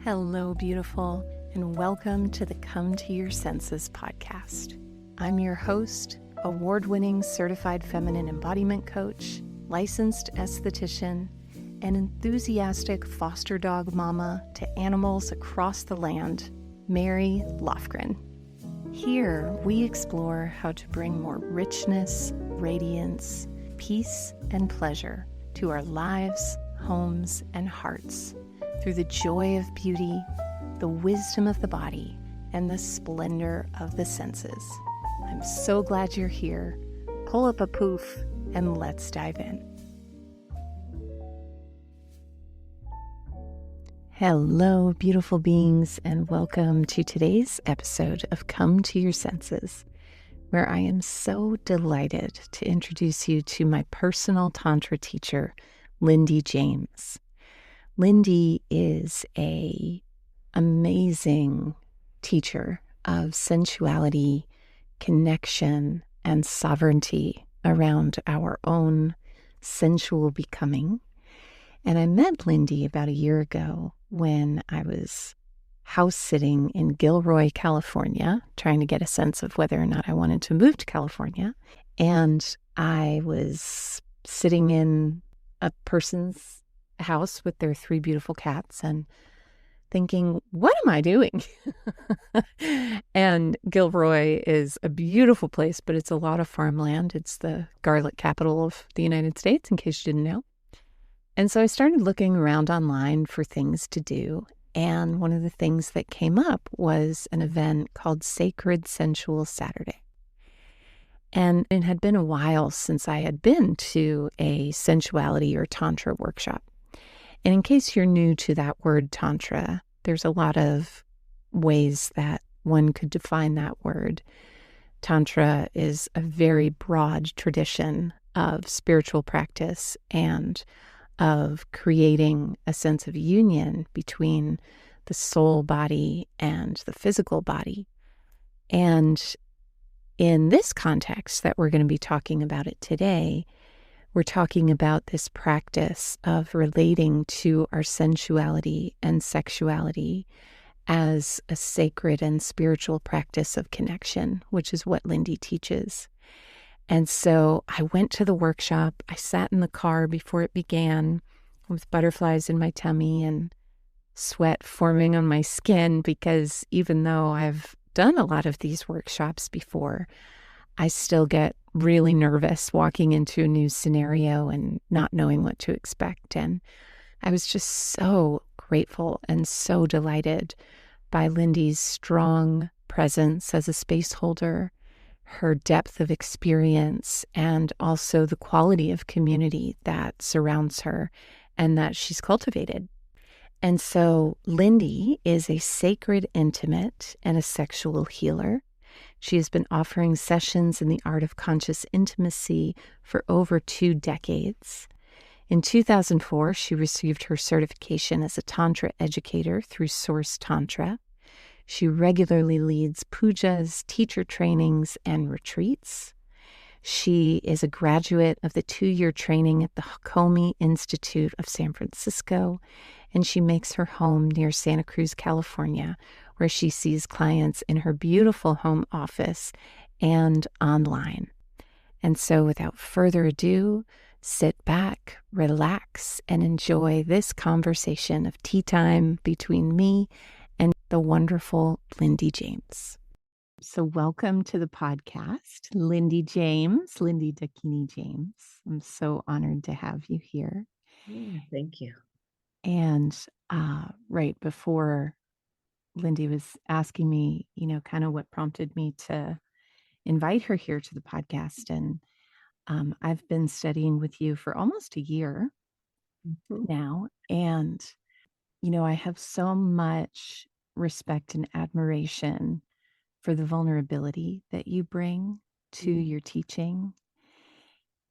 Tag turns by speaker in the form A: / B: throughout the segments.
A: Hello, beautiful, and welcome to the Come to Your Senses podcast. I'm your host, award-winning certified feminine embodiment coach, licensed esthetician, and enthusiastic foster dog mama to animals across the land, Mary Lofgren. Here, we explore how to bring more richness, radiance, peace, and pleasure to our lives, homes, and hearts through the joy of beauty, the wisdom of the body, and the splendor of the senses. I'm so glad you're here. Pull up a poof and let's dive in. Hello, beautiful beings, and welcome to today's episode of Come to Your Senses, where I am so delighted to introduce you to my personal Tantra teacher, Lindy James. Lindy is an amazing teacher of sensuality, connection, and sovereignty around our own sensual becoming. And I met Lindy about a year ago when I was house sitting in Gilroy, California, trying to get a sense of whether or not I wanted to move to California. And I was sitting in a person's house with their 3 beautiful cats and thinking, what am I doing? And Gilroy is a beautiful place, but it's a lot of farmland. It's the garlic capital of the United States, in case you didn't know. And so I started looking around online for things to do. And one of the things that came up was an event called Sacred Sensual Saturday. And it had been a while since I had been to a sensuality or Tantra workshop. And in case you're new to that word Tantra, there's a lot of ways that one could define that word. Tantra is a very broad tradition of spiritual practice and of creating a sense of union between the soul body and the physical body. And in this context that we're going to be talking about it today, we're talking about this practice of relating to our sensuality and sexuality as a sacred and spiritual practice of connection, which is what Lindy teaches. And so I went to the workshop. I sat in the car before it began with butterflies in my tummy and sweat forming on my skin, because even though I've done a lot of these workshops before, I still get really nervous walking into a new scenario and not knowing what to expect. And I was just so grateful and so delighted by Lindy's strong presence as a space holder, her depth of experience, and also the quality of community that surrounds her and that she's cultivated. And so Lindy is a sacred intimate and a sexual healer. She has been offering sessions in the art of conscious intimacy for over 2 decades. In 2004, she received her certification as a Tantra educator through Source Tantra. She regularly leads pujas, teacher trainings, and retreats. She is a graduate of the 2-year training at the Hakomi Institute of San Francisco, and she makes her home near Santa Cruz, California, where she sees clients in her beautiful home office and online. And so without further ado, sit back, relax, and enjoy this conversation of tea time between me and the wonderful Lindy James. So welcome to the podcast, Lindy James, Lindy Dakini James. I'm so honored to have you here.
B: Thank you.
A: And right before Lindy was asking me, kind of what prompted me to invite her here to the podcast. And I've been studying with you for almost a year now. And, I have so much respect and admiration for the vulnerability that you bring to your teaching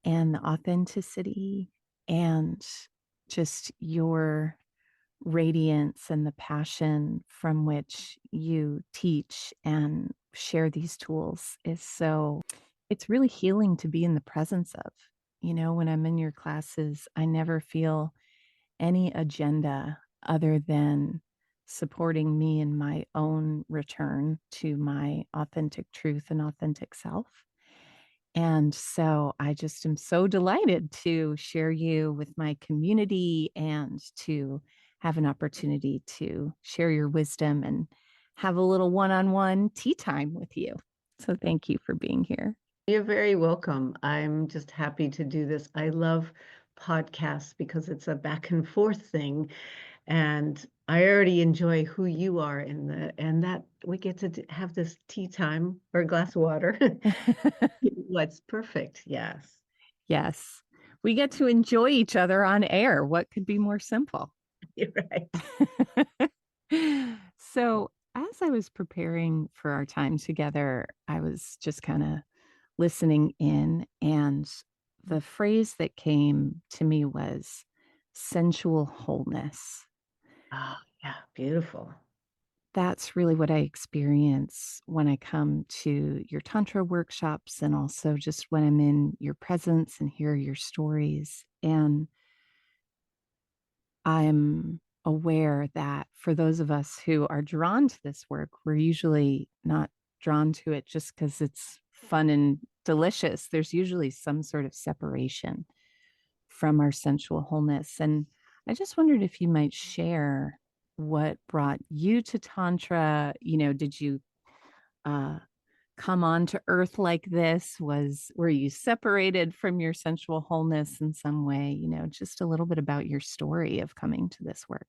A: and the authenticity and just your radiance and the passion from which you teach and share these tools it's really healing to be in the presence of. When I'm in your classes, I never feel any agenda other than supporting me in my own return to my authentic truth and authentic self. And so I just am so delighted to share you with my community and to have an opportunity to share your wisdom and have a little one on one tea time with you. So thank you for being here.
B: You're very welcome. I'm just happy to do this. I love podcasts because it's a back and forth thing, and I already enjoy who you are in the and that we get to have this tea time or a glass of water. What's perfect. Yes.
A: Yes, we get to enjoy each other on air. What could be more simple?
B: You're right.
A: So, as I was preparing for our time together, I was just kind of listening in, and the phrase that came to me was sensual wholeness.
B: Oh, yeah, beautiful.
A: That's really what I experience when I come to your Tantra workshops and also just when I'm in your presence and hear your stories. And I'm aware that for those of us who are drawn to this work, we're usually not drawn to it just because it's fun and delicious. There's usually some sort of separation from our sensual wholeness. And I just wondered if you might share what brought you to Tantra. Did you uh, come on to earth like this? Were you separated from your sensual wholeness in some way? Just a little bit about your story of coming to this work.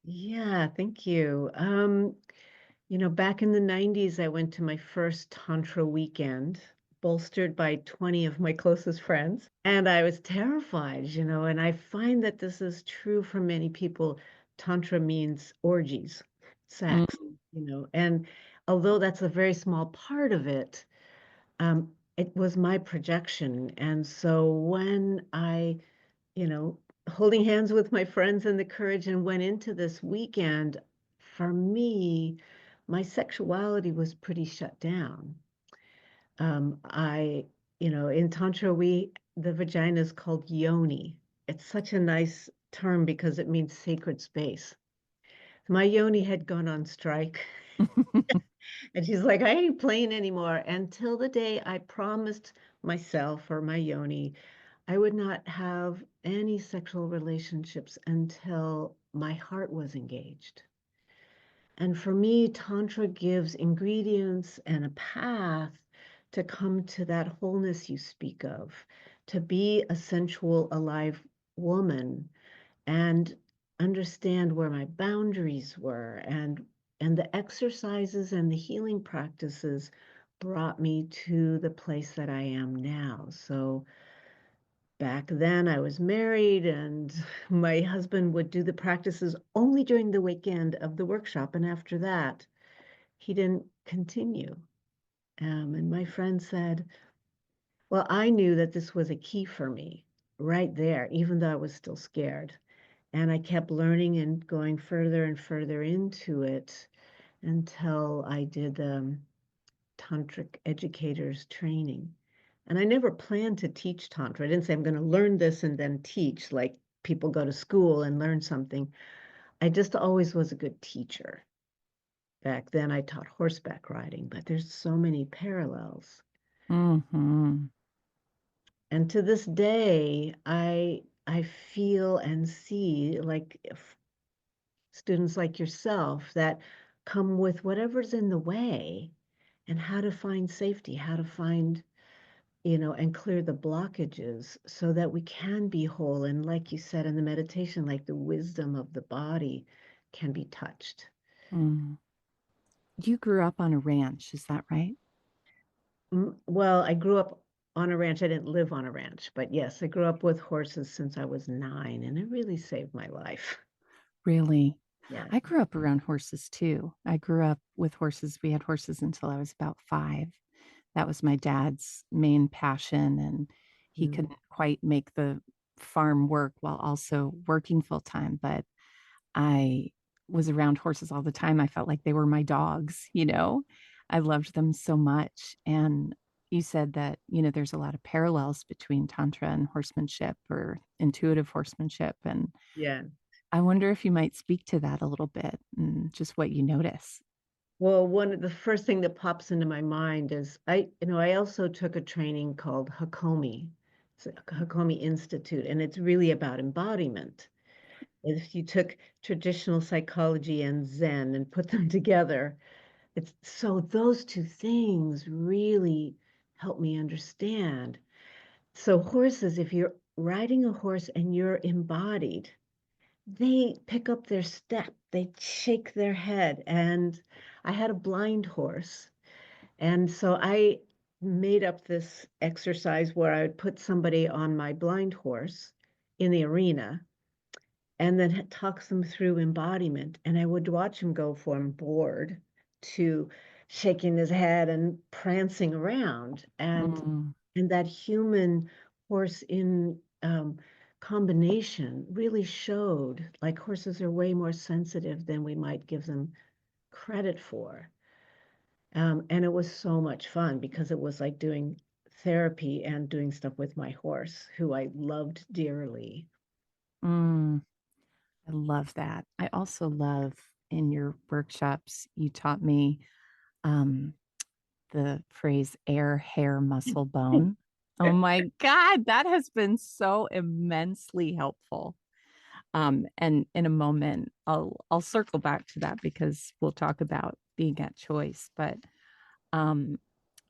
B: Yeah, thank you. Back in the 90s, I went to my first Tantra weekend, bolstered by 20 of my closest friends. And I was terrified, and I find that this is true for many people. Tantra means orgies, sex,
A: Mm.
B: and although that's a very small part of it, it was my projection. And so when I you know, holding hands with my friends in the courage and went into this weekend, for me, my sexuality was pretty shut down. I, in Tantra, the vagina is called yoni. It's such a nice term because it means sacred space. My yoni had gone on strike, and she's like, I ain't playing anymore until the day I promised myself or my yoni I would not have any sexual relationships until my heart was engaged. And for me, Tantra gives ingredients and a path to come to that wholeness you speak of, to be a sensual, alive woman and understand where my boundaries were and the exercises and the healing practices brought me to the place that I am now. So back then, I was married, and my husband would do the practices only during the weekend of the workshop. And after that, he didn't continue. And my friend said, well, I knew that this was a key for me right there, even though I was still scared. And I kept learning and going further and further into it until I did tantric educators training. And I never planned to teach Tantra. I didn't say I'm going to learn this and then teach, like people go to school and learn something. I just always was a good teacher. Back then, I taught horseback riding, but there's so many parallels.
A: Hmm.
B: And to this day, I feel and see like students like yourself that come with whatever's in the way and how to find safety, how to find and clear the blockages so that we can be whole. And like you said in the meditation, like the wisdom of the body can be touched.
A: Mm. You grew up on a ranch, is that right?
B: Well, I grew up on a ranch. I didn't live on a ranch, but yes, I grew up with horses since I was 9, and it really saved my life.
A: Really?
B: Yeah.
A: I grew up around horses too. I grew up with horses. We had horses until I was about 5. That was my dad's main passion, and he
B: Mm.
A: couldn't quite make the farm work while also working full time. But I was around horses all the time. I felt like they were my dogs. I loved them so much. And you said that, there's a lot of parallels between Tantra and horsemanship or intuitive horsemanship. And
B: Yeah.
A: I wonder if you might speak to that a little bit and just what you notice.
B: Well, one of the first thing that pops into my mind is I also took a training called Hakomi. It's a Hakomi Institute, and it's really about embodiment. If you took traditional psychology and Zen and put them together, it's so those two things really help me understand. So horses, if you're riding a horse and you're embodied, they pick up their step, they shake their head. And I had a blind horse. And so I made up this exercise where I would put somebody on my blind horse in the arena and then talks them through embodiment. And I would watch him go from bored to shaking his head and prancing around.
A: Mm,
B: And that human horse in combination really showed like horses are way more sensitive than we might give them credit for. And it was so much fun because it was like doing therapy and doing stuff with my horse, who I loved dearly.
A: mm, I love that. I also love in your workshops, you taught me um, the phrase air, hair, muscle, bone. Oh my God, that has been so immensely helpful. And in a moment, I'll circle back to that because we'll talk about being at choice. Um,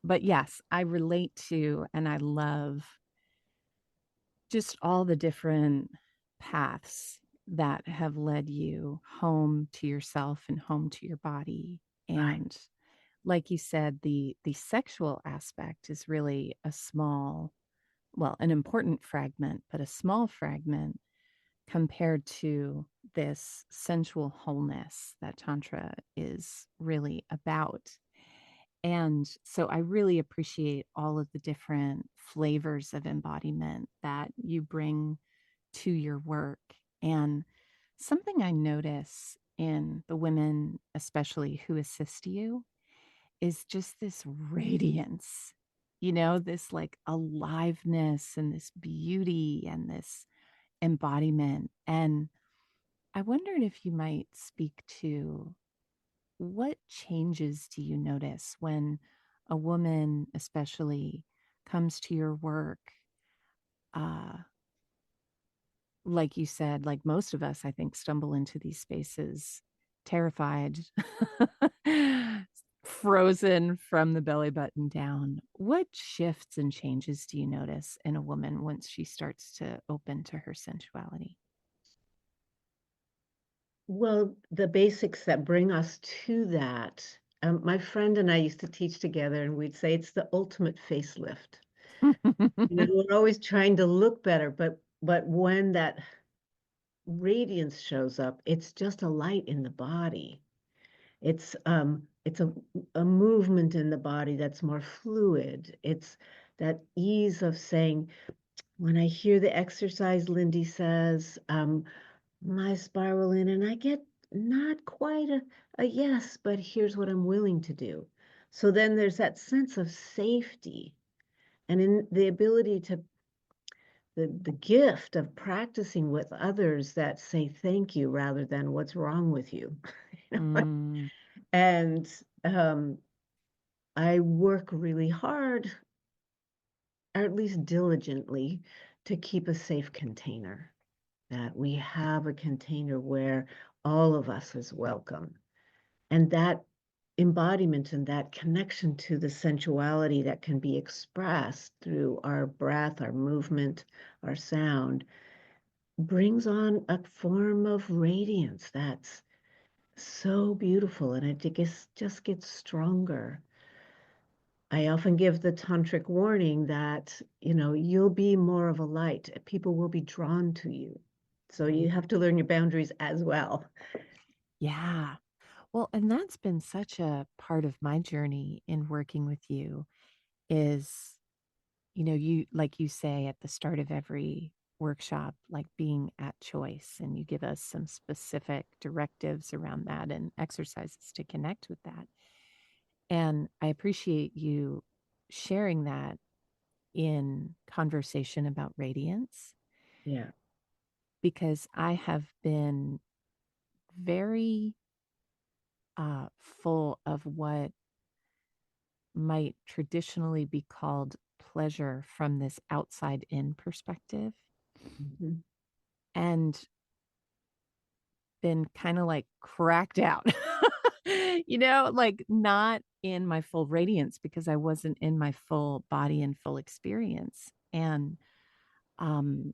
A: but yes, I relate to and I love just all the different paths that have led you home to yourself and home to your body.
B: Right.
A: And like you said, the sexual aspect is really a small, well, an important fragment, but a small fragment compared to this sensual wholeness that Tantra is really about. And so I really appreciate all of the different flavors of embodiment that you bring to your work. And something I notice in the women, especially who assist you, is just this radiance, this like aliveness and this beauty and this embodiment. And I wondered if you might speak to what changes do you notice when a woman, especially, comes to your work? Uh, like you said, like most of us, I think, stumble into these spaces terrified, frozen from the belly button down. What shifts and changes do you notice in a woman once she starts to open to her sensuality?
B: Well, the basics that bring us to that, my friend and I used to teach together, and we'd say it's the ultimate facelift. We're always trying to look better, but when that radiance shows up, it's just a light in the body. It's a movement in the body that's more fluid. It's that ease of saying, when I hear the exercise, Lindy says, my spiral in, and I get not quite a yes, but here's what I'm willing to do. So then there's that sense of safety and in the ability to the gift of practicing with others that say thank you rather than what's wrong with you. You know?
A: Mm,
B: And I work really hard, or at least diligently, to keep a safe container, that we have a container where all of us is welcome. And that embodiment and that connection to the sensuality that can be expressed through our breath, our movement, our sound brings on a form of radiance that's so beautiful, and it just gets stronger. I often give the tantric warning that, you'll be more of a light. People will be drawn to you. So
A: mm.
B: you have to learn your boundaries as well.
A: Yeah. Well, and that's been such a part of my journey in working with you is, you like you say at the start of every workshop, like being at choice, and you give us some specific directives around that and exercises to connect with that. And I appreciate you sharing that in conversation about radiance
B: Yeah.
A: because I have been very full of what might traditionally be called pleasure from this outside in perspective,
B: Mhm.
A: and been kind of like cracked out. Like not in my full radiance because I wasn't in my full body and full experience. And um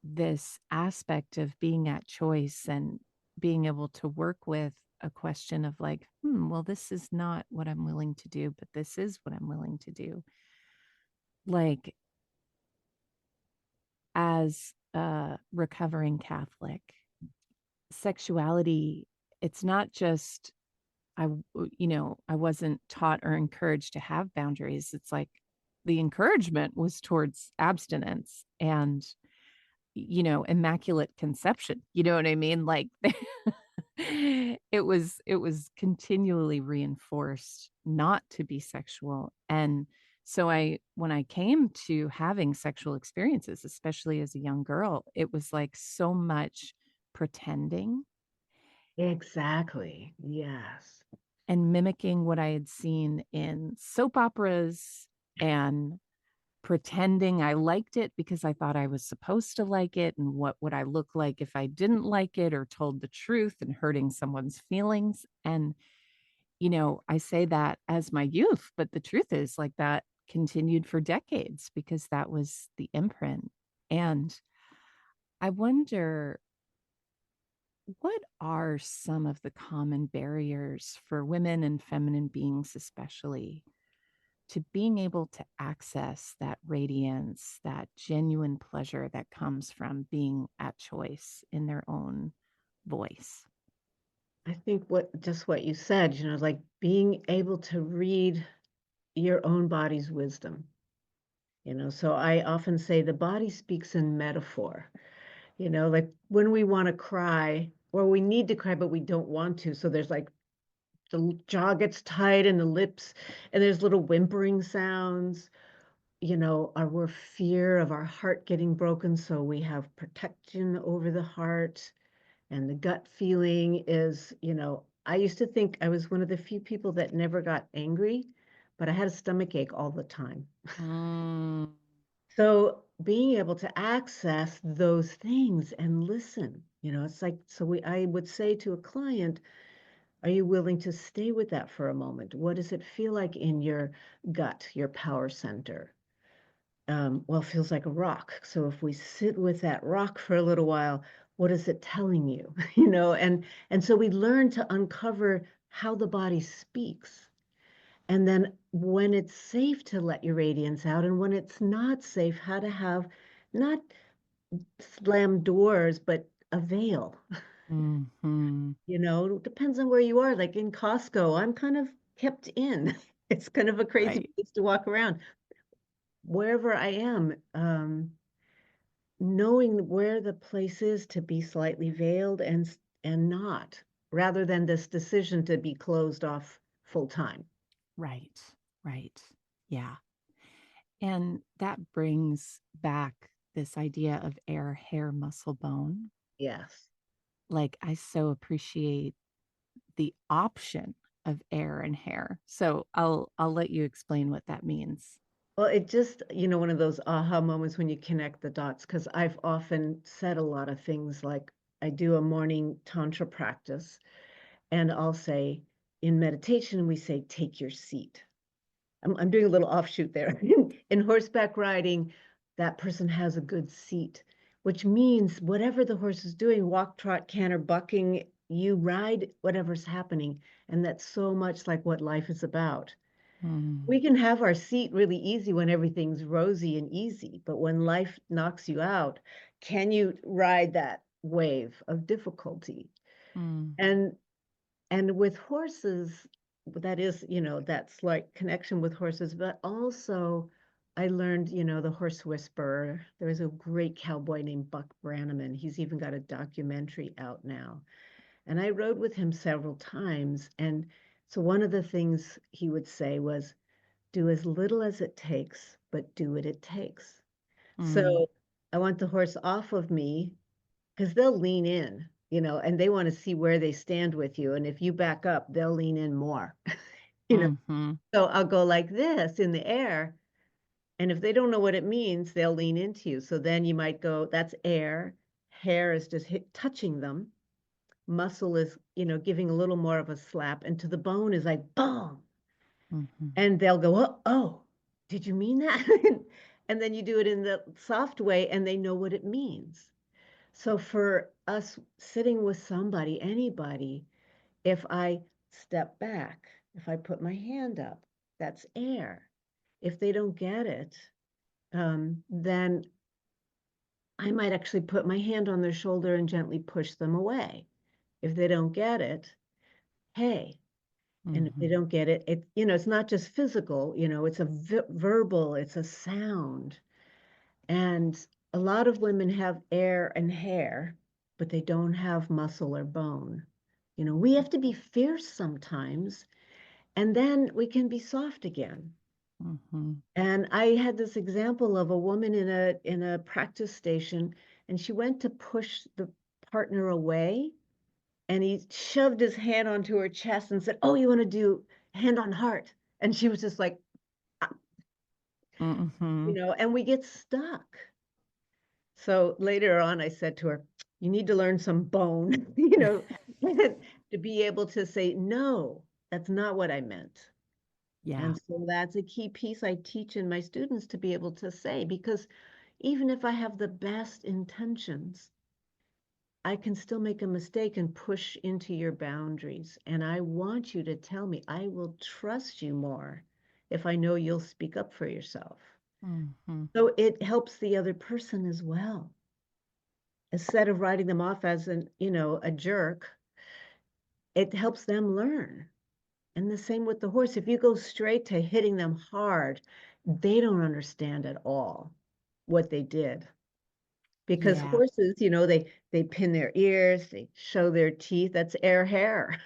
A: this aspect of being at choice and being able to work with a question of like, well, this is not what I'm willing to do, but this is what I'm willing to do. Like, as a recovering Catholic, sexuality, it's not just, I wasn't taught or encouraged to have boundaries. It's like the encouragement was towards abstinence and immaculate conception. You know what I mean? Like it was continually reinforced not to be sexual. And so when I came to having sexual experiences, especially as a young girl, it was like so much pretending
B: Exactly. Yes.
A: and mimicking what I had seen in soap operas and pretending I liked it because I thought I was supposed to like it, and what would I look like if I didn't like it or told the truth and hurting someone's feelings. And, I say that as my youth, but the truth is like that continued for decades because that was the imprint. And I wonder, what are some of the common barriers for women and feminine beings, especially, to being able to access that radiance, that genuine pleasure that comes from being at choice in their own voice?
B: I think what you said, like being able to read your own body's wisdom. So I often say the body speaks in metaphor. Like when we want to cry or we need to cry, but we don't want to. So there's like the jaw gets tight and the lips, and there's little whimpering sounds, our fear of our heart getting broken. So we have protection over the heart, and the gut feeling is, I used to think I was one of the few people that never got angry, but I had a stomach ache all the time.
A: Mm,
B: So being able to access those things and listen, it's like, I would say to a client, are you willing to stay with that for a moment? What does it feel like in your gut, your power center? Well, it feels like a rock. So if we sit with that rock for a little while, what is it telling you? And so we learn to uncover how the body speaks. And then when it's safe to let your radiance out and when it's not safe, how to have not slam doors, but a veil.
A: hmm.
B: Depends on where you are. Like in Costco, I'm kind of kept in. It's kind of a crazy
A: Right,
B: place to walk around. Wherever I am, knowing where the place is to be slightly veiled and not, rather than this decision to be closed off full time.
A: right, right. Yeah. And that brings back this idea of air, hair, muscle, bone.
B: Yes.
A: Like, I so appreciate the option of air and hair. So I'll let you explain what that means.
B: Well, it just, one of those aha moments when you connect the dots, because I've often said a lot of things like I do a morning Tantra practice, and I'll say in meditation, we say, take your seat. I'm doing a little offshoot there. In horseback riding, that person has a good seat, which means whatever the horse is doing, walk, trot, canter, bucking, you ride whatever's happening. And that's so much like what life is about.
A: Mm,
B: We can have our seat really easy when everything's rosy and easy, but when life knocks you out, can you ride that wave of difficulty?
A: mm,
B: And and with horses, that is, that's like connection with horses, but also I learned, the horse whisperer. There was a great cowboy named Buck Brannaman. He's even got a documentary out now. And I rode with him several times. And so one of the things he would say was, do as little as it takes, but do what it takes.
A: mm,
B: So I want the horse off of me because they'll lean in, and they want to see where they stand with you. And if you back up, they'll lean in more. you know.
A: Mhm.
B: So I'll go like this in the air. And if they don't know what it means, they'll lean into you. So then you might go, that's air. Hair is just touching them. Muscle is, giving a little more of a slap. And to the bone is like, boom.
A: Mhm.
B: And they'll go, oh, did you mean that? And then you do it in the soft way and they know what it means. So for us sitting with somebody, anybody, if I step back, if I put my hand up, that's air. If they don't get it, then I might actually put my hand on their shoulder and gently push them away. If they don't get it, hey, and if they
A: Mhm.
B: don't get it, it's not just physical, it's a verbal, it's a sound. And a lot of women have air and hair, but they don't have muscle or bone. We have to be fierce sometimes, and then we can be soft again.
A: Mhm.
B: And I had this example of a woman in a practice station, and she went to push the partner away, and he shoved his hand onto her chest and said, "Oh, you want to do hand on heart?" And she was just like, "Ah,"
A: Mhm.
B: and we get stuck. So later on, I said to her, "You need to learn some bone, to be able to say, no, that's not what I meant."
A: Yeah.
B: And so that's a key piece I teach in my students to be able to say, because even if I have the best intentions, I can still make a mistake and push into your boundaries. And I want you to tell me, I will trust you more if I know you'll speak up for yourself.
A: Mhm.
B: So it helps the other person as well. Instead of writing them off as a jerk, it helps them learn. And the same with the horse. If you go straight to hitting them hard, they don't understand at all what they did. Because
A: Yeah.
B: horses, they pin their ears, they show their teeth. That's air hair.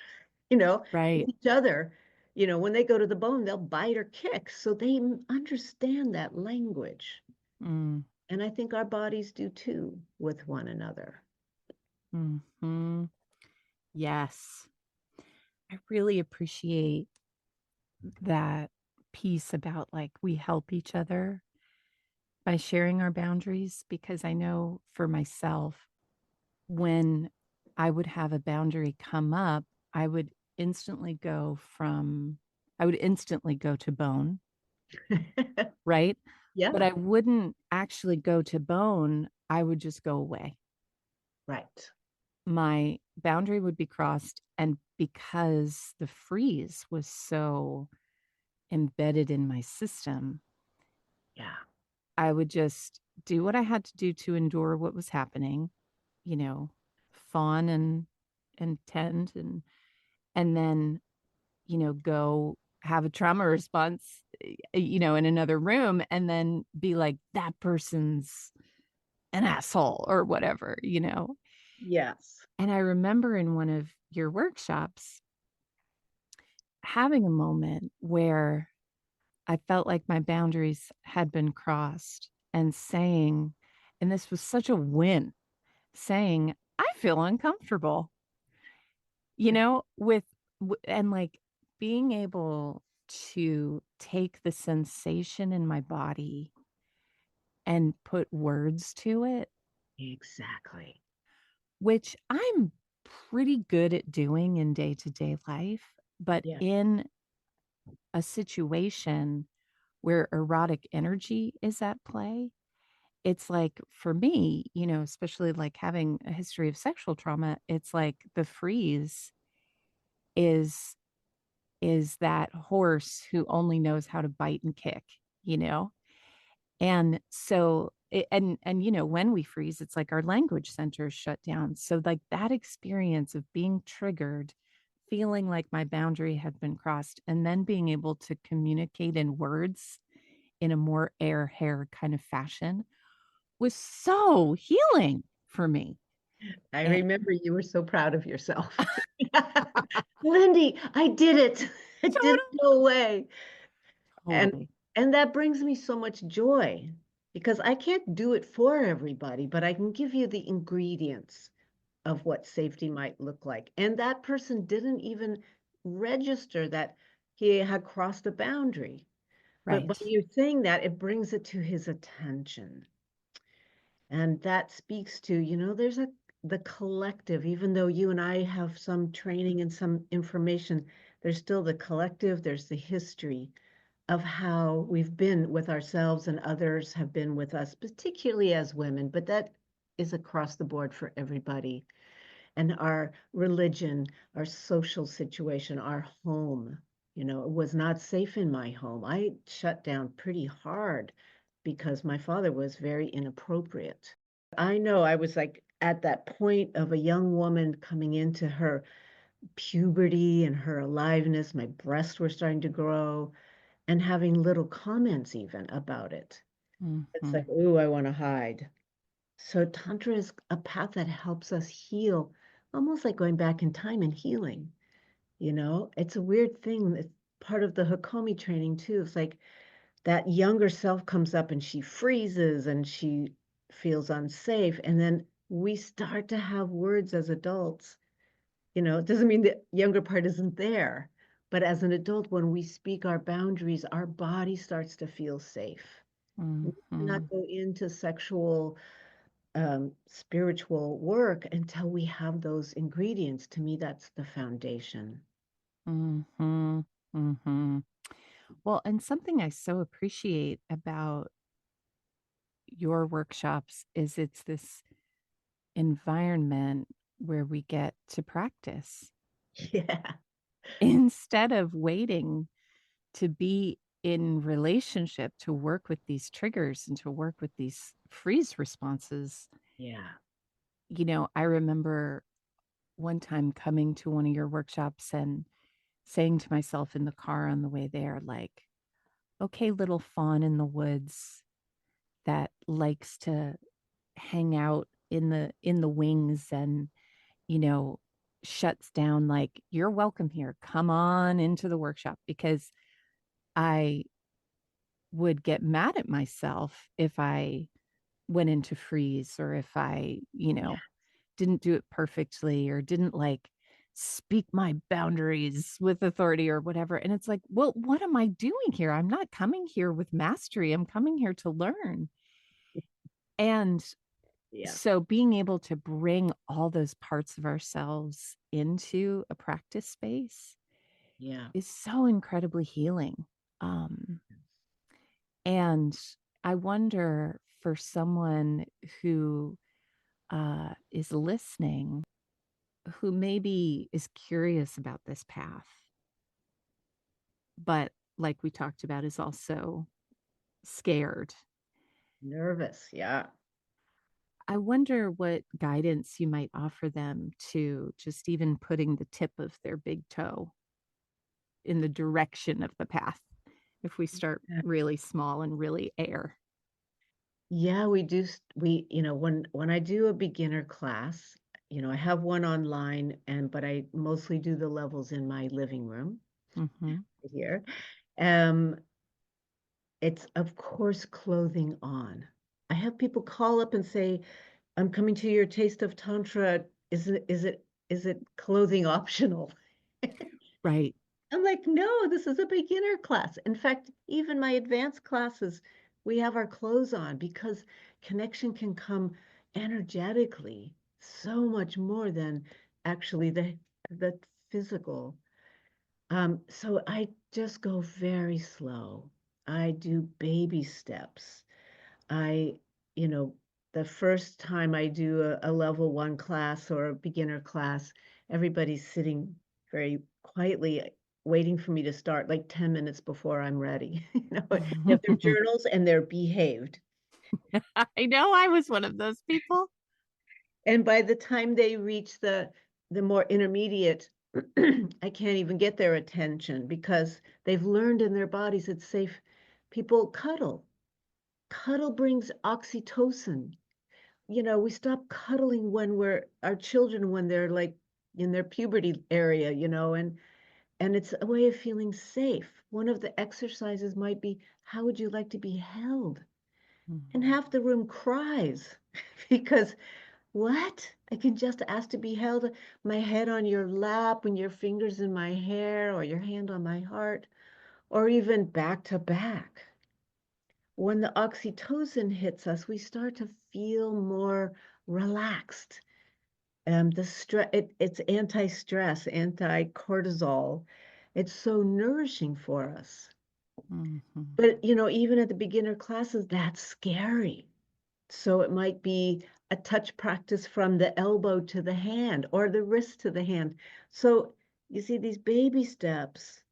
B: With
A: Right.
B: each other. When they go to the bone, they'll bite or kick. So they understand that language.
A: Mm.
B: And I think our bodies do too with one another.
A: Mhm. Yes. I really appreciate that piece about like we help each other by sharing our boundaries because I know for myself, when I would have a boundary come up, I would instantly go from, I would instantly go to bone, right? But
B: Yeah,
A: I wouldn't actually go to bone. I would just go away.
B: right.
A: My boundary would be crossed. And because the freeze was so embedded in my system,
B: Yeah.
A: I would just do what I had to do to endure what was happening, you know, fawn and tend and then, go have a trauma response, in another room and then be like, that person's an asshole or whatever.
B: Yes.
A: And I remember in one of your workshops having a moment where I felt like my boundaries had been crossed and saying, and this was such a win, saying, I feel uncomfortable, and like being able to take the sensation in my body and put words to it,
B: Exactly.
A: which I'm pretty good at doing in day to day life. But
B: Yeah.
A: in a situation where erotic energy is at play, it's like for me, especially like having a history of sexual trauma, it's like the freeze is is that horse who only knows how to bite and kick, you know? And so when we freeze, it's like our language centers shut down. So like that experience of being triggered, feeling like my boundary had been crossed, and then being able to communicate in words in a more air hair kind of fashion was so healing for me.
B: I
A: And
B: remember you were so proud of yourself. Lindy, I did it. It didn't
A: totally,
B: go away. And
A: totally.
B: and that brings me so much joy because I can't do it for everybody, but I can give you the ingredients of what safety might look like. And that person didn't even register that he had crossed a boundary. But by
A: Right.
B: you saying that, it brings it to his attention. And that speaks to, there's the collective, even though you and I have some training and some information, there's still the collective, there's the history of how we've been with ourselves and others have been with us, particularly as women, but that is across the board for everybody. And our religion, our social situation, our home, it was not safe in my home. I shut down pretty hard because my father was very inappropriate. I know I was like at that point of a young woman coming into her puberty and her aliveness. My breasts were starting to grow and having little comments even about it. It's
A: Hmm.
B: like, ooh, I want to hide. So Tantra is a path that helps us heal, almost like going back in time and healing. It's a weird thing. It's part of the Hakomi training too. It's like that younger self comes up and she freezes and she feels unsafe. And then we start to have words as adults. It doesn't mean the younger part isn't there. But as an adult, when we speak our boundaries, our body starts to feel safe. We cannot
A: Hmm.
B: go into sexual, spiritual work until we have those ingredients. To me, that's the foundation.
A: Hmm. Hmm. Well, and something I so appreciate about your workshops is it's this environment where we get to practice
B: Yeah,
A: instead of waiting to be in relationship to work with these triggers and to work with these freeze responses.
B: yeah,
A: I remember one time coming to one of your workshops and saying to myself in the car on the way there, like, okay, little fawn in the woods that likes to hang out in the wings and, you know, shuts down, like, you're welcome here. Come on into the workshop because I would get mad at myself if I went into freeze or if I,
B: yeah,
A: didn't do it perfectly or didn't like speak my boundaries with authority or whatever. And it's like, well, what am I doing here? I'm not coming here with mastery. I'm coming here to learn. And
B: yeah,
A: so being able to bring all those parts of ourselves into a practice space
B: yeah.
A: is so incredibly healing. And I wonder for someone who is listening, who maybe is curious about this path, but like we talked about, is also scared.
B: Nervous. Yeah.
A: I wonder what guidance you might offer them to just even putting the tip of their big toe in the direction of the path if we start really small and really air.
B: Yeah, we do. When I do a beginner class, I have one online, but I mostly do the levels in my living room
A: Hmm.
B: here. Um, it's of course clothing on. I have people call up and say, "I'm coming to your Taste of Tantra. Is it clothing optional?"
A: Right.
B: I'm like, "No, this is a beginner class." In fact, even my advanced classes, we have our clothes on because connection can come energetically so much more than actually the physical. So I just go very slow. I do baby steps. I, you know, the first time I do a level one class or a beginner class, everybody's sitting very quietly waiting for me to start like 10 minutes before I'm ready. They have their journals and they're behaved.
A: I know I was one of those people.
B: And by the time they reach the more intermediate, I can't even get their attention because they've learned in their bodies it's safe. People cuddle. Cuddle brings oxytocin. We stop cuddling when our children when they're like in their puberty area, and it's a way of feeling safe. One of the exercises might be, how would you like to be held? and
A: Mm.
B: half the room cries because what? I can just ask to be held, my head on your lap and your fingers in my hair or your hand on my heart, or even back to back. When the oxytocin hits us, we start to feel more relaxed. The stress, it's anti-stress, anti-cortisol. It's so nourishing for us.
A: Mhm.
B: But, even at the beginner classes, that's scary. So it might be a touch practice from the elbow to the hand or the wrist to the hand. So you see these baby steps,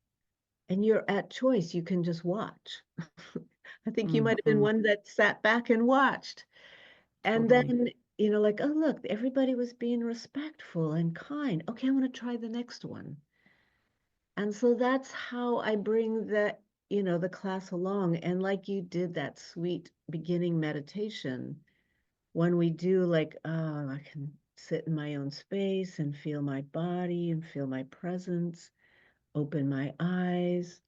B: and you're at choice. You can just watch. I think you might have been
A: Mhm.
B: one that sat back and watched. And
A: Totally.
B: then, like, oh, look, everybody was being respectful and kind. Okay, I want to try the next one. And so that's how I bring the class along. And like you did that sweet beginning meditation, when we do like, oh, I can sit in my own space and feel my body and feel my presence, open my eyes,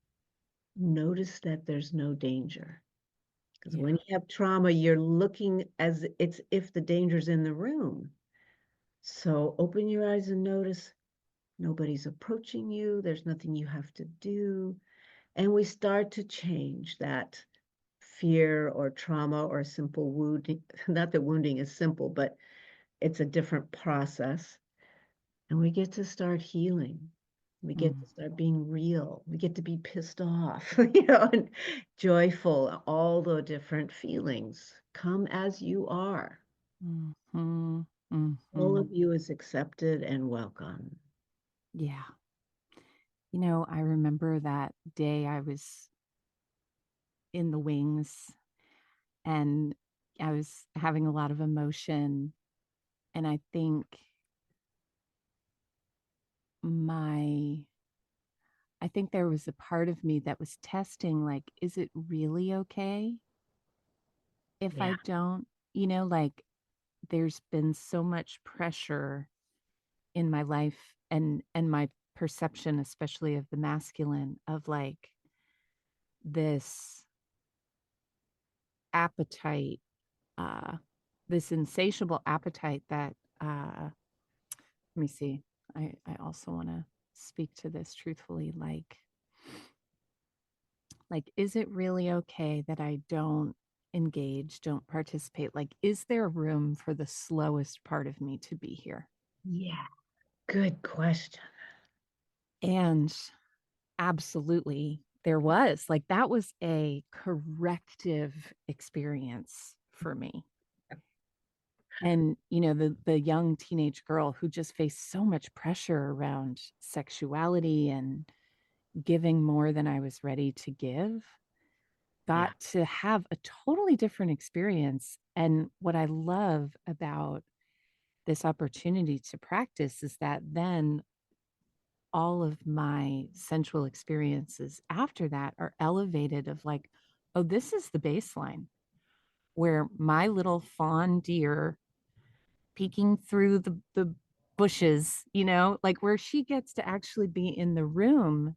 B: notice that there's no danger. Because
A: Yeah.
B: when you have trauma, you're looking as it's if the danger's in the room. So open your eyes and notice nobody's approaching you. There's nothing you have to do. And we start to change that fear or trauma or simple wounding. Not that wounding is simple, but it's a different process. And we get to start healing. We get
A: Mm.
B: to start being real. We get to be pissed off, and joyful, all the different feelings. Come as you are.
A: Mhm.
B: All
A: Mhm.
B: of you is accepted and welcome.
A: Yeah. I remember that day I was in the wings and I was having a lot of emotion. And my, I think there was a part of me that was testing, like, is it really okay if
B: Yeah,
A: I don't, like there's been so much pressure in my life and my perception, especially of the masculine, of like this appetite, uh, this insatiable appetite that let me see. I also want to speak to this truthfully. Like, is it really okay that I don't engage, don't participate? Like, is there room for the slowest part of me to be here?
B: yeah, good question.
A: And absolutely, there was. Like, that was a corrective experience for me. And, the young teenage girl who just faced so much pressure around sexuality and giving more than I was ready to give,
B: Yeah,
A: got to have a totally different experience. And what I love about this opportunity to practice is that then all of my sensual experiences after that are elevated of like, oh, this is the baseline where my little fawn deer peeking through the bushes, like where she gets to actually be in the room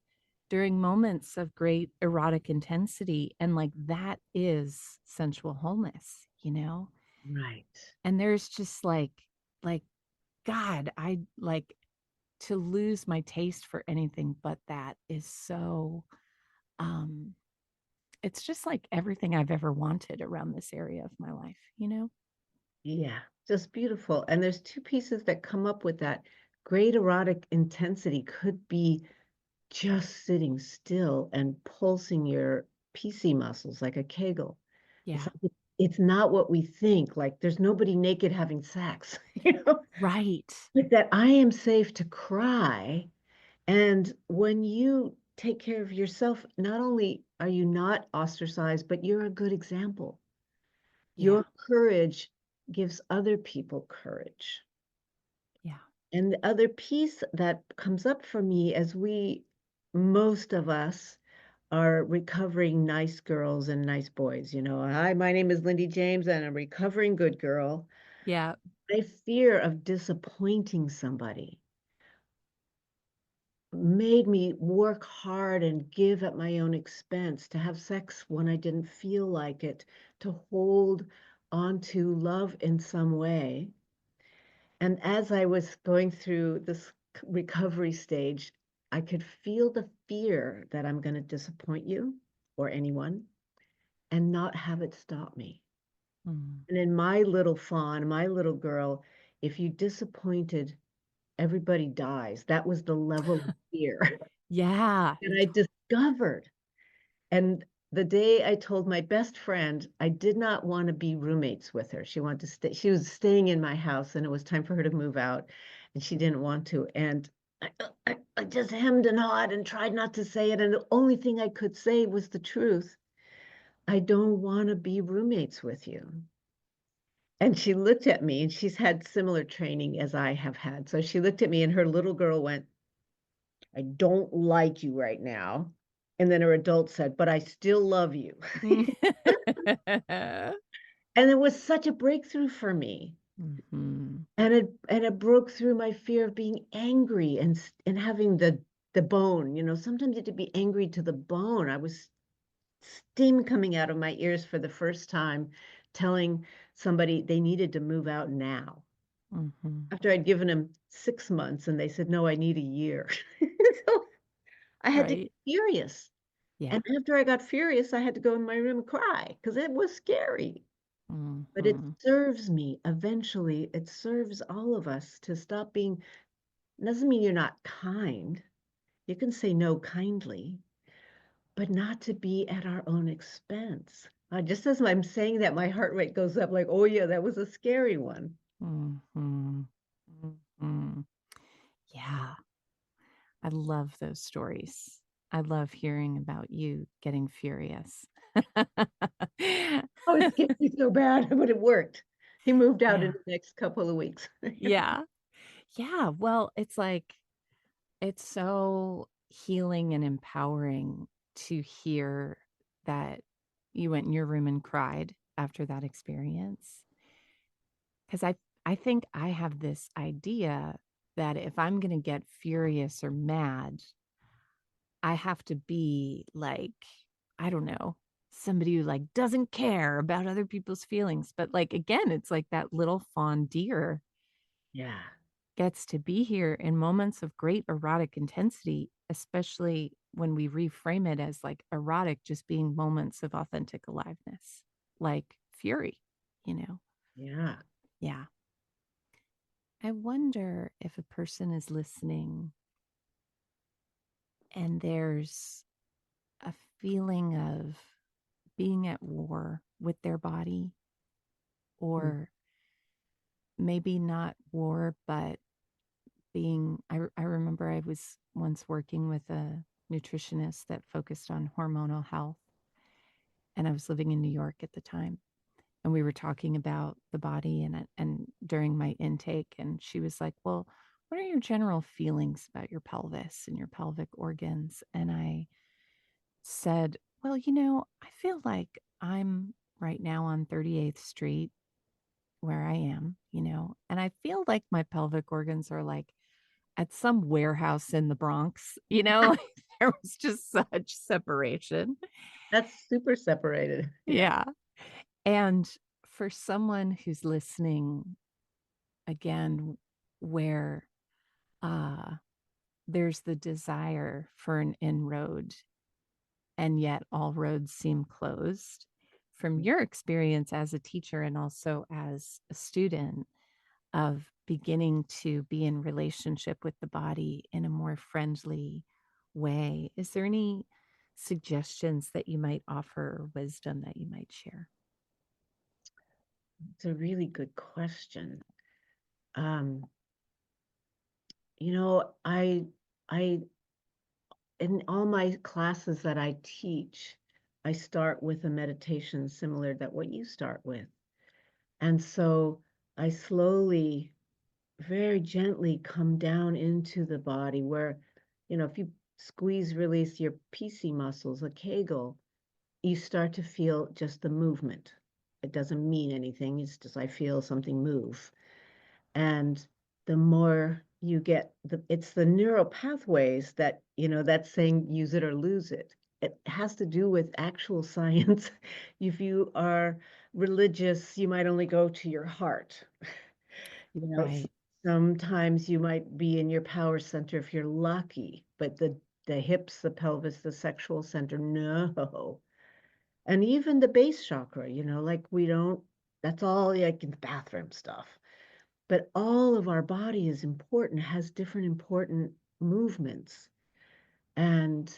A: during moments of great erotic intensity. And like that is sensual wholeness.
B: right.
A: And there's just like, God, I like to lose my taste for anything but that is so um it's just like everything I've ever wanted around this area of my life.
B: Yeah, just beautiful. And there's two pieces that come up with that. Great erotic intensity could be just sitting still and pulsing your PC muscles like a Kegel. It's
A: Yeah.
B: like it's not what we think. Like there's nobody naked having sex,
A: Right.
B: Like that I am safe to cry. And when you take care of yourself, not only are you not ostracized, but you're a good example.
A: Yeah.
B: Your courage gives other people courage.
A: Yeah.
B: And the other piece that comes up for me as most of us are recovering nice girls and nice boys. Hi, my name is Lindy James and I'm a recovering good girl.
A: Yeah.
B: I fear of disappointing somebody. made me work hard and give at my own expense, to have sex when I didn't feel like it, to hold on to love in some way. And as I was going through this recovery stage, I could feel the fear that I'm going to disappoint you or anyone and not have it stop me.
A: Mm.
B: And in my little fawn, my little girl, if you disappointed, everybody dies. That was the level of fear
A: Yeah.
B: that I discovered. And the day I told my best friend I did not want to be roommates with her, she wanted to stay. She was staying in my house, and it was time for her to move out, and she didn't want to. And I just hemmed and hawed and tried not to say it. And the only thing I could say was the truth. I don't want to be roommates with you. And she looked at me, and she's had similar training as I have had. So she looked at me, and her little girl went, I don't like you right now. And then her adult said, but I still love you. And it was such a breakthrough for me.
A: Mhm.
B: And it broke through my fear of being angry and having the bone. Sometimes you have to be angry to the bone. I was steam coming out of my ears for the first time, telling somebody they needed to move out now.
A: Mhm.
B: After I'd given them 6 months, and they said, no, I need a year. So I had to get
A: Right?
B: furious.
A: Yeah.
B: And after I got furious, I had to go in my room and cry because it was scary. But it
A: Mhm.
B: serves me eventually. It serves all of us to stop being, doesn't mean you're not kind. You can say no kindly, but not to be at our own expense. Just as I'm saying that, my heart rate goes up like, oh, yeah, that was a scary one.
A: Mhm. Mhm. Yeah. I love those stories. I love hearing about you getting furious.
B: Oh, it scared me so bad, but it worked. He moved out in
A: Yeah.
B: the next couple of weeks.
A: Yeah. Yeah. Well, it's like, it's so healing and empowering to hear that you went in your room and cried after that experience. Because I think I have this idea that if I'm going to get furious or mad, I have to be like, I don't know, somebody who like doesn't care about other people's feelings. But like, again, it's like that little fawn deer
B: Yeah.
A: gets to be here in moments of great erotic intensity, especially when we reframe it as like erotic, just being moments of authentic aliveness, like fury, you know?
B: Yeah.
A: Yeah. I wonder if a person is listening and there's a feeling of being at war with their body,
B: Mm.
A: or maybe not war, but I remember I was once working with a nutritionist that focused on hormonal health, and I was living in New York at the time. And we were talking about the body and during my intake, and she was like, "Well, what are your general feelings about your pelvis and your pelvic organs?" And I said, "Well, I feel like I'm right now on 38th Street where I am, and I feel like my pelvic organs are like at some warehouse in the Bronx, like there was just such separation."
B: That's super separated. Yeah.
A: Yeah. And for someone who's listening again, where uh there's the desire for an inroad and yet all roads seem closed. From your experience as a teacher and also as a student of beginning to be in relationship with the body in a more friendly way, is there any suggestions that you might offer or wisdom that you might share?
B: It's a really good question. Um, you know, I in all my classes that I teach, I start with a meditation similar that what you start with. And so I slowly, very gently come down into the body where, if you squeeze, release your PC muscles, a Kegel, you start to feel just the movement. It doesn't mean anything. It's just I feel something move. And the more you get it's the neural pathways that, that's saying use it or lose it. It has to do with actual science. If you are religious, you might only go to your heart. You know,
A: Right.
B: sometimes you might be in your power center if you're lucky, but the hips, the pelvis, the sexual center, no. And even the base chakra, like we don't, that's all like in the bathroom stuff. But all of our body is important, has different important movements. And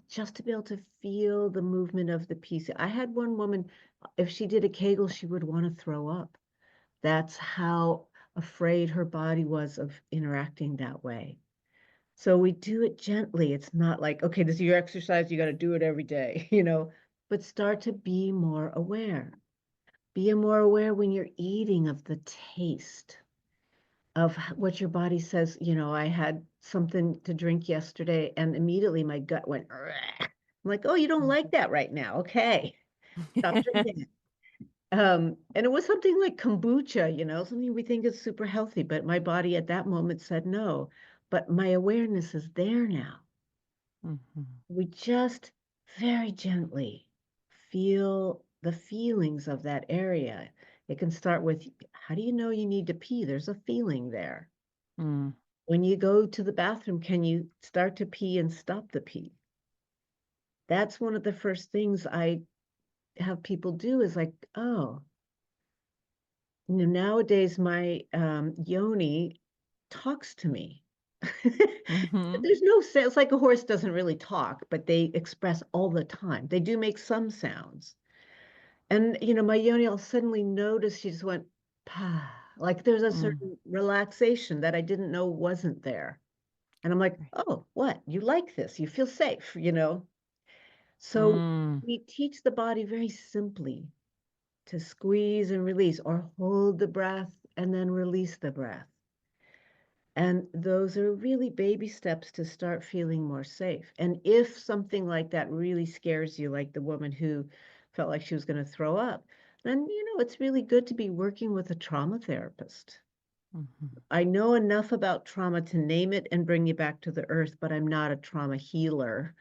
B: just to be able to feel the movement of the piece. I had one woman, if she did a Kegel, she would want to throw up. That's how afraid her body was of interacting that way. So we do it gently. It's not like, okay, this is your exercise, you got to do it every day, but start to be more aware. Be more aware when you're eating of the taste of what your body says. I had something to drink yesterday and immediately my gut went, "Ugh." I'm like, oh, you don't like that right now. Okay, stop drinking. And it was something like kombucha, something we think is super healthy, but my body at that moment said no. But my awareness is there now.
A: Mhm.
B: We just very gently feel the feelings of that area. It can start with, how do you know you need to pee? There's a feeling there.
A: Mm.
B: When you go to the bathroom, can you start to pee and stop the pee? That's one of the first things I have people do is like, oh, nowadays my yoni talks to me. But
A: Mhm.
B: there's no sense, it's like a horse doesn't really talk, but they express all the time. They do make some sounds. And, my yoni, I'll suddenly notice she just went, "Pah," like there's a
A: Mm.
B: certain relaxation that I didn't know wasn't there. And I'm like,
A: Right.
B: "Oh, what? You like this? You feel safe?" So
A: Mm.
B: we teach the body very simply to squeeze and release or hold the breath and then release the breath. And those are really baby steps to start feeling more safe. And if something like that really scares you, like the woman who felt like she was going to throw up, then, it's really good to be working with a trauma therapist.
A: Mhm.
B: I know enough about trauma to name it and bring you back to the earth, but I'm not a trauma healer.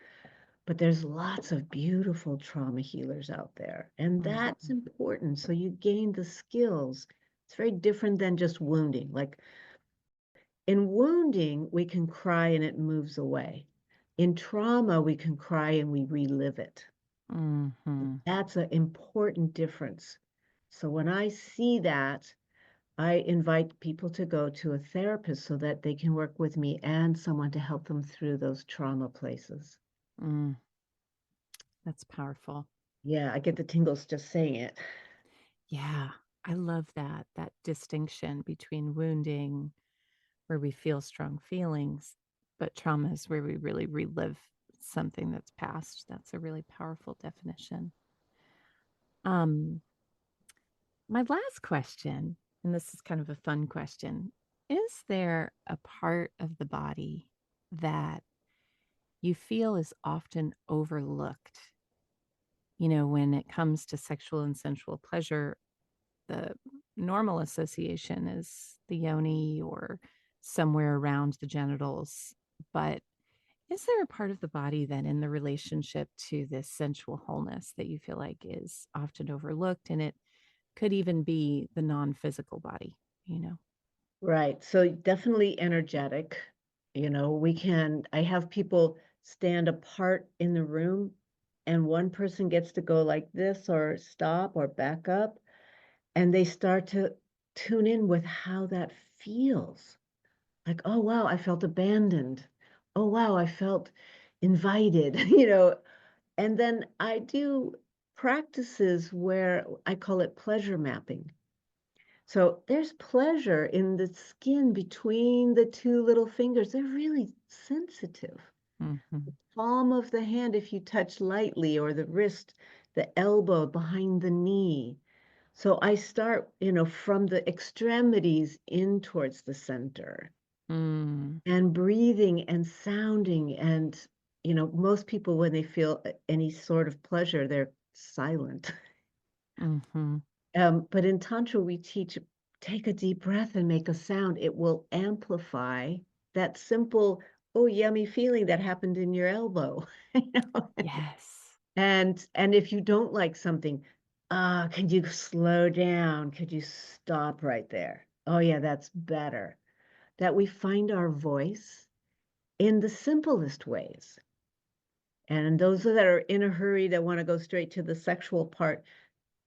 B: But there's lots of beautiful trauma healers out there, and that's
A: Mhm.
B: important. So you gain the skills. It's very different than just wounding. Like in wounding, we can cry and it moves away. In trauma, we can cry and we relive it.
A: Mhm.
B: That's an important difference. So when I see that, I invite people to go to a therapist so that they can work with me and someone to help them through those trauma places.
A: Mm. That's powerful.
B: Yeah, I get the tingles just saying it.
A: Yeah. I love that distinction between wounding, where we feel strong feelings, but trauma is where we really relive something that's past. That's a really powerful definition. Um, my last question, and this is kind of a fun question, is there a part of the body that you feel is often overlooked? When it comes to sexual and sensual pleasure, the normal association is the yoni or somewhere around the genitals. But is there a part of the body that, in the relationship to this sensual wholeness, that you feel like is often overlooked? And it could even be the non physical body, you know?
B: Right. So definitely energetic. I have people stand apart in the room and one person gets to go like this or stop or back up and they start to tune in with how that feels. Like, oh, wow, I felt abandoned. Oh, wow, I felt invited, And then I do practices where I call it pleasure mapping. So there's pleasure in the skin between the two little fingers. They're really sensitive.
A: Hmm.
B: Palm of the hand if you touch lightly, or the wrist, the elbow behind the knee. So I start, from the extremities in towards the center
A: Mm.
B: and breathing and sounding. And, most people, when they feel any sort of pleasure, they're silent.
A: Hmm.
B: But in Tantra, we teach take a deep breath and make a sound. It will amplify that simple, oh, yummy feeling that happened in your elbow. You know?
A: Yes.
B: And if you don't like something, can you slow down? Could you stop right there? Oh, yeah, that's better. That we find our voice in the simplest ways. And those that are in a hurry that want to go straight to the sexual part,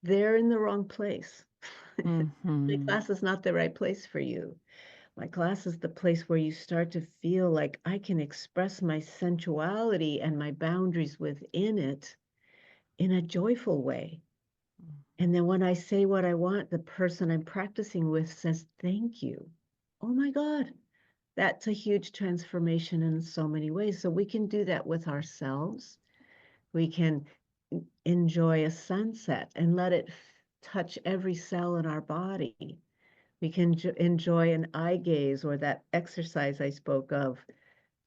B: they're in the wrong place. My
A: Mm-hmm.
B: class is not the right place for you. My class is the place where you start to feel like I can express my sensuality and my boundaries within it in a joyful way. And then when I say what I want, the person I'm practicing with says, thank you. Oh my God, that's a huge transformation in so many ways. So we can do that with ourselves. We can enjoy a sunset and let it touch every cell in our body. We can enjoy an eye gaze or that exercise I spoke of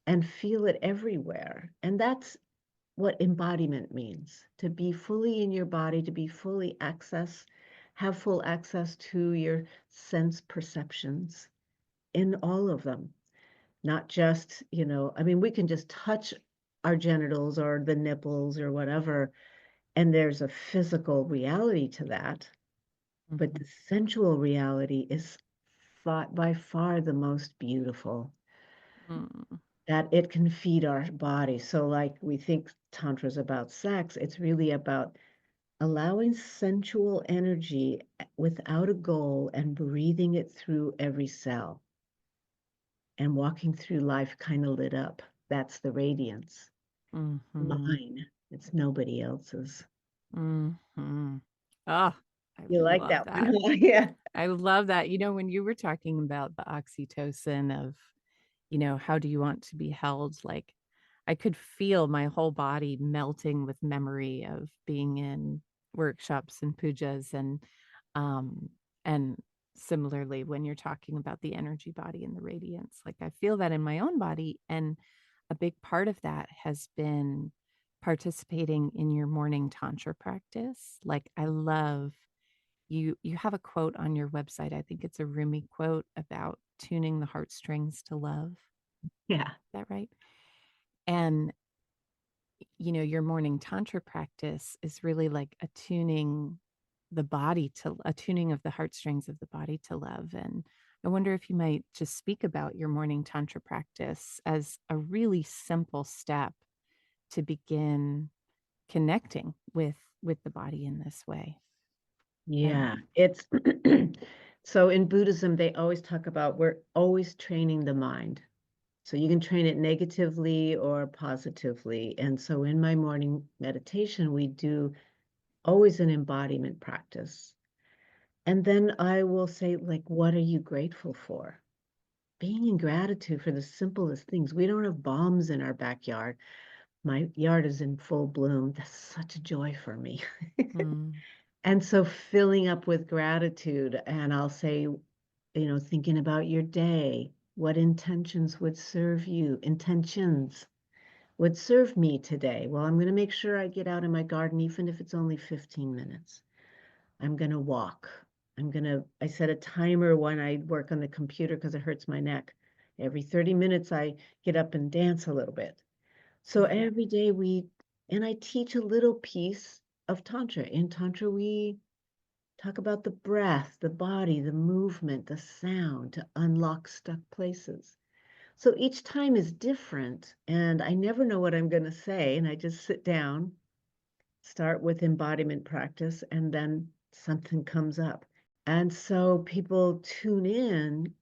B: and feel it everywhere. And that's what embodiment means, to be fully in your body, to be fully have full access to your sense perceptions in all of them, not just, I mean, we can just touch our genitals or the nipples or whatever, and there's a physical reality to that. But
A: Mm-hmm.
B: the sensual reality is by far the most beautiful,
A: Mm.
B: that it can feed our body. So, like we think Tantra is about sex, it's really about allowing sensual energy without a goal and breathing it through every cell and walking through life kind of lit up. That's the radiance.
A: Mm-hmm.
B: Mine. It's nobody else's.
A: Mm-hmm. Oh, I
B: You like
A: love
B: that one,
A: that.
B: huh? Yeah.
A: I love that. When you were talking about the oxytocin of, how do you want to be held? Like, I could feel my whole body melting with memory of being in workshops and pujas um and similarly when you're talking about the energy body and the radiance, like I feel that in my own body. And a big part of that has been participating in your morning tantra practice. Like I love you have a quote on your website. I think it's a Rumi quote about tuning the heartstrings to love.
B: Yeah.
A: Is that right? And your morning tantra practice is really like attuning the body to attuning of the heartstrings of the body to love. And I wonder if you might just speak about your morning tantra practice as a really simple step to begin connecting with the body in this way. And
B: Yeah. It's so in Buddhism, they always talk about we're always training the mind. So you can train it negatively or positively. And so in my morning meditation, we do always an embodiment practice. And then I will say, like, what are you grateful for? Being in gratitude for the simplest things. We don't have bombs in our backyard. My yard is in full bloom. That's such a joy for me.
A: mm,
B: And so filling up with gratitude, and I'll say, thinking about your day, what intentions would serve me today? Well, I'm going to make sure I get out in my garden, even if it's only 15 minutes. I'm going to walk. I set a timer when I work on the computer because it hurts my neck. Every 30 minutes, I get up and dance a little bit. So
A: yeah.
B: every day and I teach a little piece of Tantra. In Tantra, we talk about the breath, the body, the movement, the sound to unlock stuck places. So each time is different, and I never know what I'm going to say. And I just sit down, start with embodiment practice, and then something comes up. And so people tune in.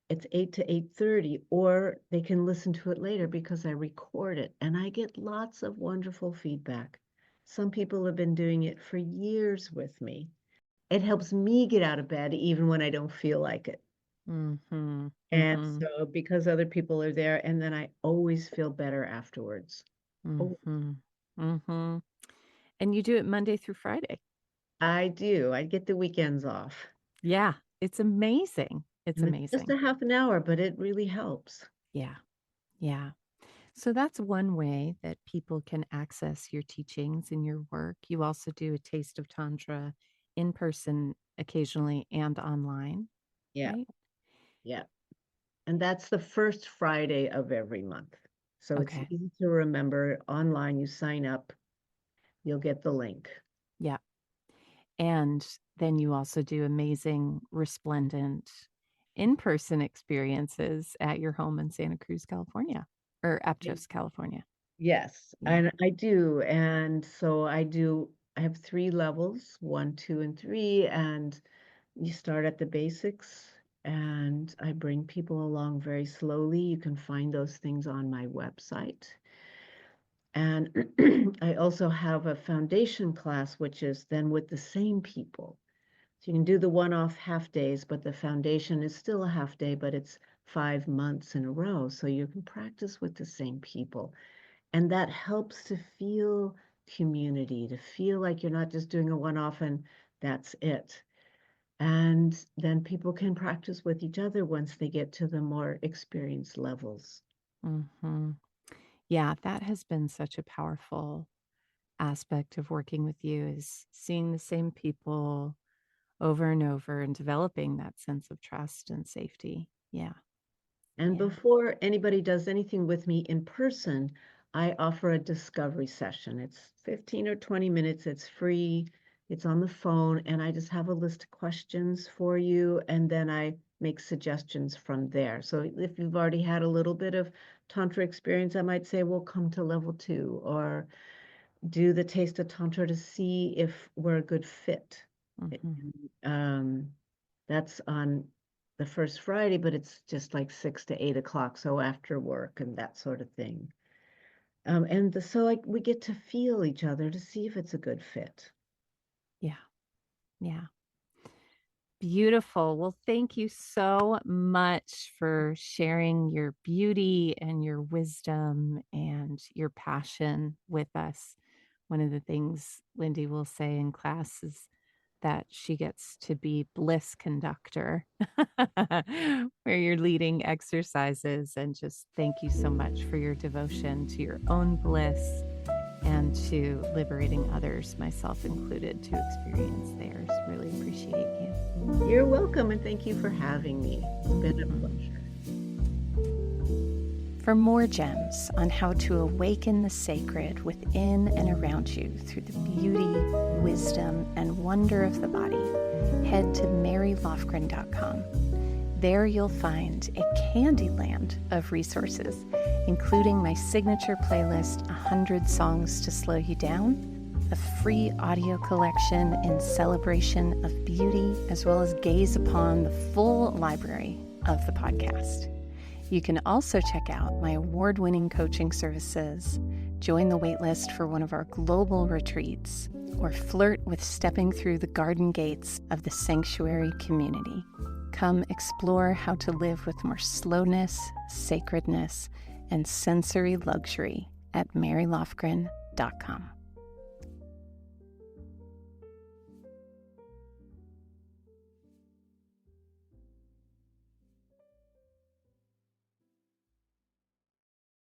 B: It's 8 to 8:30, or they can listen to it later because I record it, and I get lots of wonderful feedback. Some people have been doing it for years with me. It helps me get out of bed even when I don't feel like it.
A: Mm-hmm.
B: And
A: Mm-hmm.
B: so because other people are there, and then I always feel better afterwards. Oh,
A: Mm-hmm. Mm-hmm. And you do it Monday through Friday.
B: I do. I get the weekends off.
A: Yeah, it's amazing. It's
B: And it's just
A: amazing.
B: a half an hour, but it really helps.
A: Yeah. Yeah. So that's one way that people can access your teachings and your work. You also do a taste of Tantra in person occasionally and online.
B: Yeah.
A: right?
B: Yeah. And that's the first Friday of every month. So it's
A: Okay.
B: easy to remember. Online, you sign up, you'll get the link.
A: Yeah. And then you also do amazing, resplendent in-person experiences at your home in Santa Cruz, California, or Aptos, California.
B: Yes,
A: Yeah.
B: and I do. And so I have 3 levels, 1, 2, and 3, and you start at the basics, and I bring people along very slowly. You can find those things on my website. And I also have a foundation class, which is then with the same people. So you can do the one-off half days, but the foundation is still a half day, but it's 5 months in a row. So you can practice with the same people. And that helps to feel community, to feel like you're not just doing a one-off and that's it. And then people can practice with each other once they get to the more experienced levels.
A: Hmm. Yeah, that has been such a powerful aspect of working with you is seeing the same people over and over and developing that sense of trust and safety. Yeah.
B: And
A: Yeah.
B: before anybody does anything with me in person, I offer a discovery session. It's 15 or 20 minutes. It's free. It's on the phone. And I just have a list of questions for you. And then I make suggestions from there. So if you've already had a little bit of Tantra experience, I might say, well, come to level 2 or do the taste of Tantra to see if we're a good fit.
A: Hmm.
B: Um, that's on the first Friday, but it's just like 6 to 8 o'clock, so after work and that sort of thing. So like we get to feel each other to see if it's a good fit.
A: Yeah. Yeah. Beautiful. Well, thank you so much for sharing your beauty and your wisdom and your passion with us. One of the things Lindy will say in class is that she gets to be bliss conductor, where you're leading exercises. And just thank you so much for your devotion to your own bliss and to liberating others, myself included, to experience theirs. Really appreciate you.
B: You're welcome, and thank you for having me. It's been a
A: Mhm.
B: pleasure.
A: For more gems on how to awaken the sacred within and around you through the beauty, wisdom, and wonder of the body, head to marylofgren.com. There you'll find a candy land of resources, including my signature playlist, 100 Songs to Slow You Down, a free audio collection in celebration of beauty, as well as gaze upon the full library of the podcast. You can also check out my award-winning coaching services, join the waitlist for one of our global retreats, or flirt with stepping through the garden gates of the sanctuary community. Come explore how to live with more slowness, sacredness, and sensory luxury at marylofgren.com.